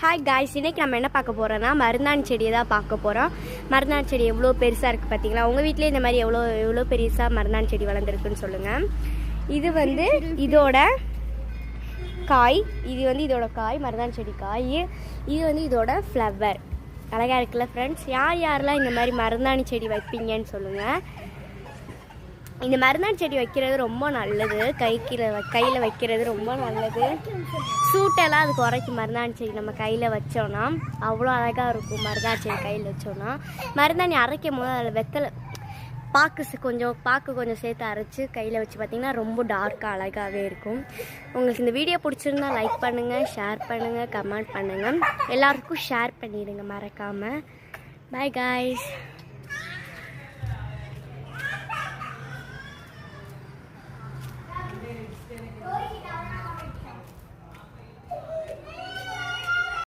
Hi guys, இன்றைக்கி நம்ம என்ன பார்க்க போகிறோன்னா மருந்தாணி செடியை தான் பார்க்க போகிறோம். மருந்தாணி செடி எவ்வளோ பெருசாக இருக்குது பார்த்தீங்களா? உங்கள் வீட்டிலே இந்த மாதிரி எவ்வளோ பெருசாக மருந்தாணி செடி வளர்ந்துருக்குன்னு சொல்லுங்கள். இது வந்து இதோட காய், இதோட காய், மருதாணி செடி காய். இது வந்து இதோட ஃப்ளவர். அழகாக இருக்குல்ல ஃப்ரெண்ட்ஸ்? யாரெல்லாம் இந்த மாதிரி மருந்தாணி செடி வைப்பீங்கன்னு சொல்லுங்கள். இந்த மருந்தாணி செடி வைக்கிறது ரொம்ப நல்லது. கையில் வைக்கிறது ரொம்ப நல்லது. சூட்டெல்லாம் அது குறைக்கும். மருதாணி செடி நம்ம கையில் வச்சோன்னா அவ்வளோ அழகாக இருக்கும். மருதாணி செடி கையில் வச்சோன்னா மருதாணி அரைக்கும் போது அதில் வெத்தலை பாக்கு கொஞ்சம் சேர்த்து அரைச்சி கையில் வச்சு பார்த்திங்கன்னா ரொம்ப டார்க்காக அழகாகவே இருக்கும். உங்களுக்கு இந்த வீடியோ பிடிச்சிருந்தா லைக் பண்ணுங்கள், ஷேர் பண்ணுங்கள், கமெண்ட் பண்ணுங்கள். எல்லாருக்கும் ஷேர் பண்ணிடுங்க மறக்காமல். By guys.